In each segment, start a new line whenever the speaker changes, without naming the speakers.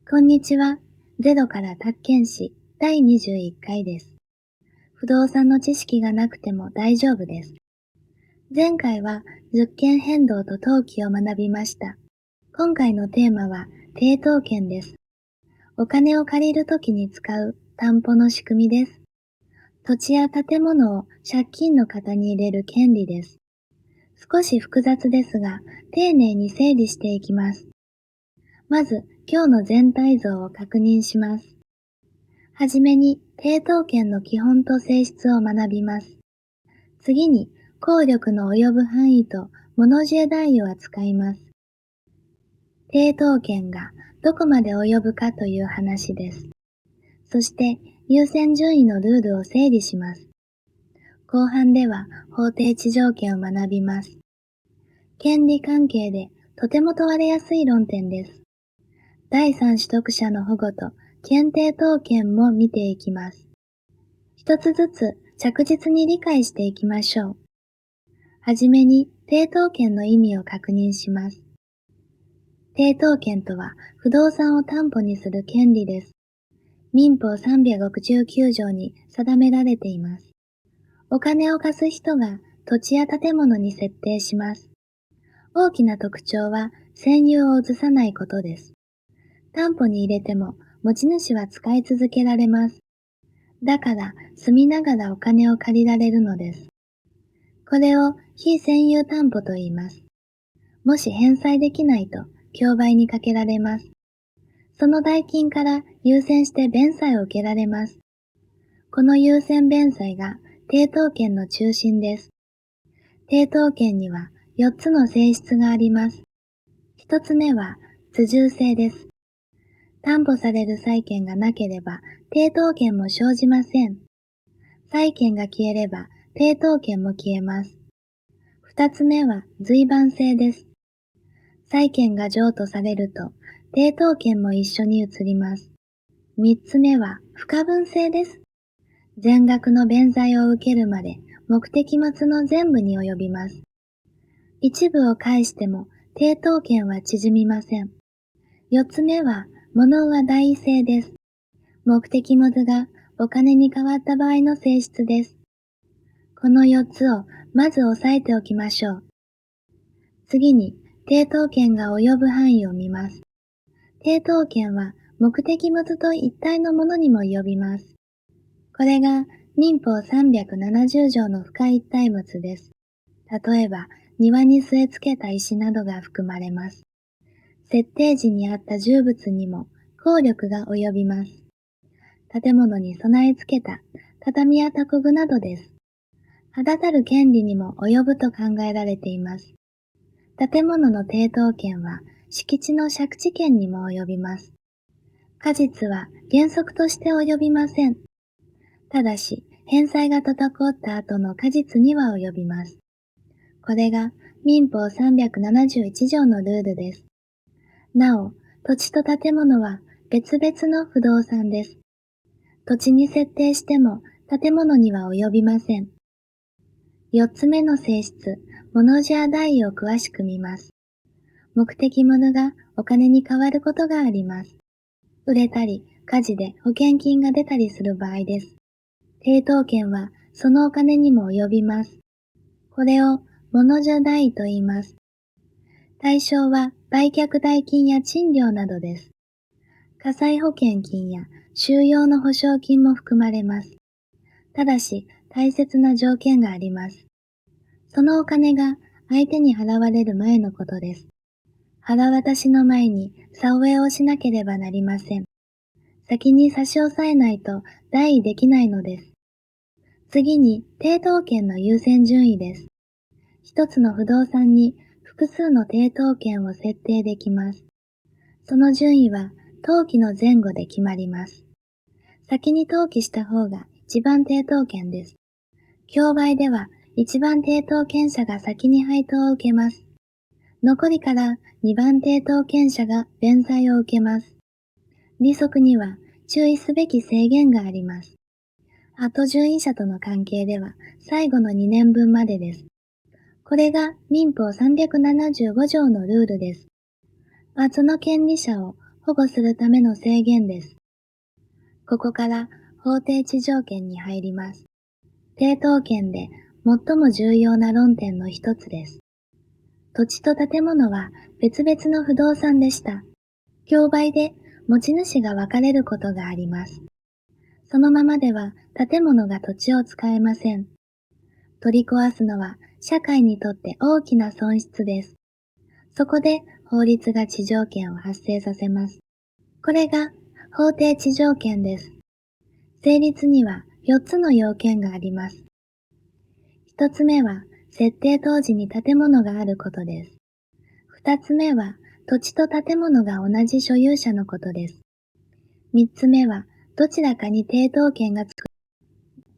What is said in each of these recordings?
こんにちは。ゼロから宅建士第21回です。不動産の知識がなくても大丈夫です。前回は物件変動と登記を学びました。今回のテーマは抵当権です。お金を借りるときに使う担保の仕組みです。土地や建物を借金の型に入れる権利です。少し複雑ですが、丁寧に整理していきます。まず、今日の全体像を確認します。はじめに、抵当権の基本と性質を学びます。次に、効力の及ぶ範囲と物知恵代を扱います。抵当権がどこまで及ぶかという話です。そして、優先順位のルールを整理します。後半では、法定地上権を学びます。権利関係でとても問われやすい論点です。第三取得者の保護と権抵当権も見ていきます。一つずつ着実に理解していきましょう。はじめに抵当権の意味を確認します。抵当権とは不動産を担保にする権利です。民法369条に定められています。お金を貸す人が土地や建物に設定します。大きな特徴は占有を移さないことです。担保に入れても持ち主は使い続けられます。だから住みながらお金を借りられるのです。これを非占有担保と言います。もし返済できないと競売にかけられます。その代金から優先して弁済を受けられます。この優先弁済が抵当権の中心です。抵当権には4つの性質があります。1つ目は通従性です。担保される債権がなければ抵当権も生じません。債権が消えれば抵当権も消えます。2つ目は随伴性です。債権が譲渡されると抵当権も一緒に移ります。3つ目は不可分性です。全額の弁済を受けるまで目的末の全部に及びます。一部を返しても抵当権は縮みません。4つ目は物は代位性です。目的物がお金に変わった場合の性質です。この4つをまず押さえておきましょう。次に抵当権が及ぶ範囲を見ます。抵当権は目的物と一体のものにも及びます。これが民法370条の不可一体物です。例えば、庭に据え付けた石などが含まれます。設定時にあった重物にも効力が及びます。建物に備え付けた畳や宅具などです。名だたる権利にも及ぶと考えられています。建物の抵当権は敷地の借地権にも及びます。果実は原則として及びません。ただし、返済が滞った後の果実には及びます。これが民法371条のルールです。なお、土地と建物は別々の不動産です。土地に設定しても建物には及びません。4つ目の性質、物じゃ代を詳しく見ます。目的物がお金に変わることがあります。売れたり、火事で保険金が出たりする場合です。抵当権はそのお金にも及びます。これを物じゃ代と言います。対象は売却代金や賃料などです。火災保険金や収容の保証金も含まれます。ただし、大切な条件があります。そのお金が相手に払われる前のことです。払渡しの前に差押えをしなければなりません。先に差し押さえないと代位できないのです。次に、抵当権の優先順位です。一つの不動産に複数の抵当権を設定できます。その順位は登記の前後で決まります。先に登記した方が一番抵当権です。競売では一番抵当権者が先に配当を受けます。残りから二番抵当権者が弁済を受けます。利息には注意すべき制限があります。後順位者との関係では最後の2年分までです。これが民法375条のルールです。後の権利者を保護するための制限です。ここから法定地条件に入ります。抵当権で最も重要な論点の一つです。土地と建物は別々の不動産でした。競売で持ち主が分かれることがあります。そのままでは建物が土地を使えません。取り壊すのは社会にとって大きな損失です。そこで法律が地条権を発生させます。これが法定地条権です。成立には4つの要件があります。1つ目は設定当時に建物があることです。2つ目は土地と建物が同じ所有者のことです。3つ目はどちらかに抵当権がつく。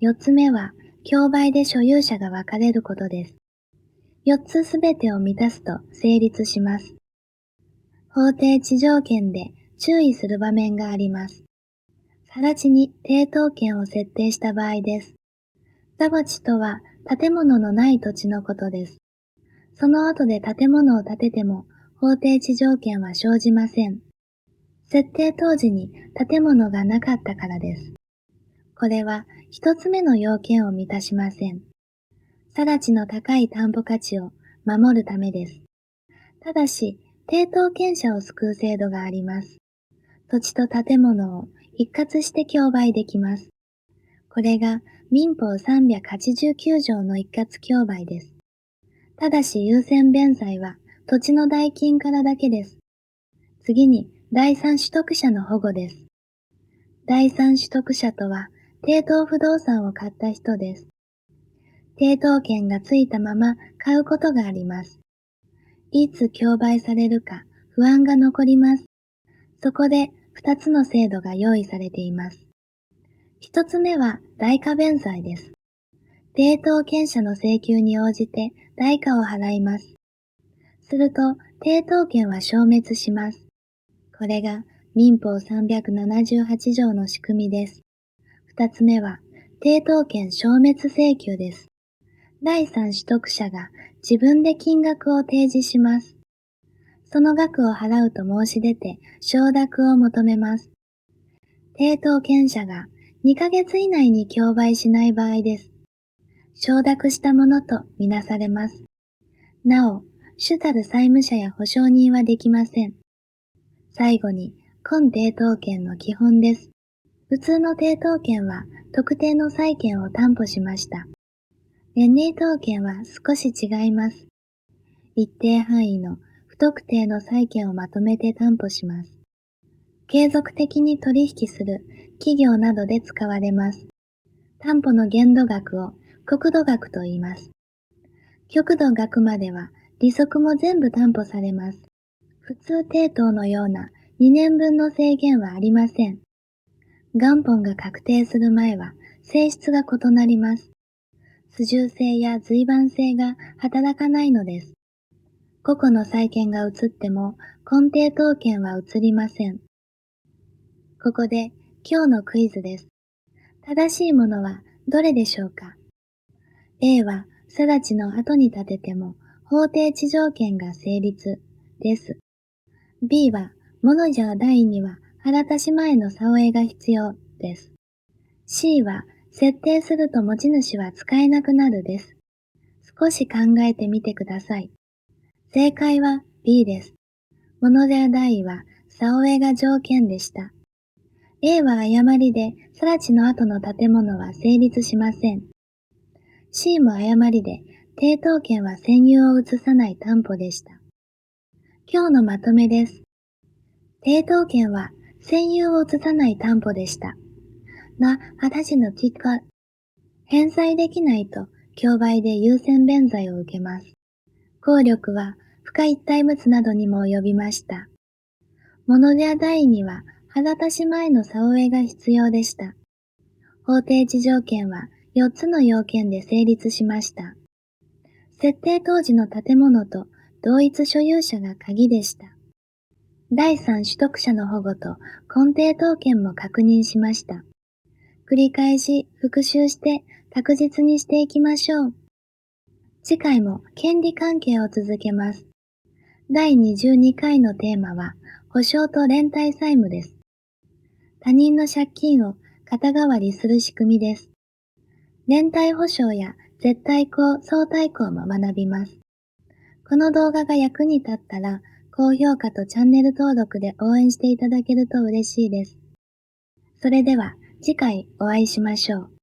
4つ目は競売で所有者が分かれることです。4つすべてを満たすと成立します。法定地条権で注意する場面があります。更地に抵当権を設定した場合です。更地とは建物のない土地のことです。その後で建物を建てても法定地条権は生じません。設定当時に建物がなかったからです。これは一つ目の要件を満たしません。更地の高い担保価値を守るためです。ただし、抵当権者を救う制度があります。土地と建物を一括して競売できます。これが民法389条の一括競売です。ただし優先弁済は土地の代金からだけです。次に第三取得者の保護です。第三取得者とは抵当不動産を買った人です。抵当権がついたまま買うことがあります。いつ競売されるか不安が残ります。そこで2つの制度が用意されています。1つ目は代価弁済です。抵当権者の請求に応じて代価を払います。すると抵当権は消滅します。これが民法378条の仕組みです。2つ目は抵当権消滅請求です。第三取得者が自分で金額を提示します。その額を払うと申し出て承諾を求めます。抵当権者が2ヶ月以内に競売しない場合です。承諾したものとみなされます。なお、主たる債務者や保証人はできません。最後に、今抵当権の基本です。普通の抵当権は特定の債権を担保しました。連立当権は少し違います。一定範囲の不特定の債権をまとめて担保します。継続的に取引する企業などで使われます。担保の限度額を国土額と言います。極度額までは利息も全部担保されます。普通抵当のような2年分の制限はありません。元本が確定する前は性質が異なります。素従性や随伴性が働かないのです。個々の債権が移っても根抵当権は移りません。ここで今日のクイズです。正しいものはどれでしょうか？ A は更地の後に建てても法定地条権が成立です。B は物じゃ代には払たし前の差押が必要です。C は設定すると持ち主は使えなくなるです。少し考えてみてください。正解は B です。物や代は差押が条件でした。A は誤りで更地の後の建物は成立しません。C も誤りで抵当権は占有を移さない担保でした。今日のまとめです。抵当権は占有を移さない担保でした。が、私の結果、返済できないと競売で優先弁済を受けます。効力は不可一体物などにも及びました。物や代には払たし前の差押が必要でした。法定地条件は4つの要件で成立しました。設定当時の建物と同一所有者が鍵でした。第三取得者の保護と根抵当権も確認しました。繰り返し復習して確実にしていきましょう。次回も権利関係を続けます。第22回のテーマは保証と連帯債務です。他人の借金を肩代わりする仕組みです。連帯保証や絶対項、相対項も学びます。この動画が役に立ったら、高評価とチャンネル登録で応援していただけると嬉しいです。それでは次回お会いしましょう。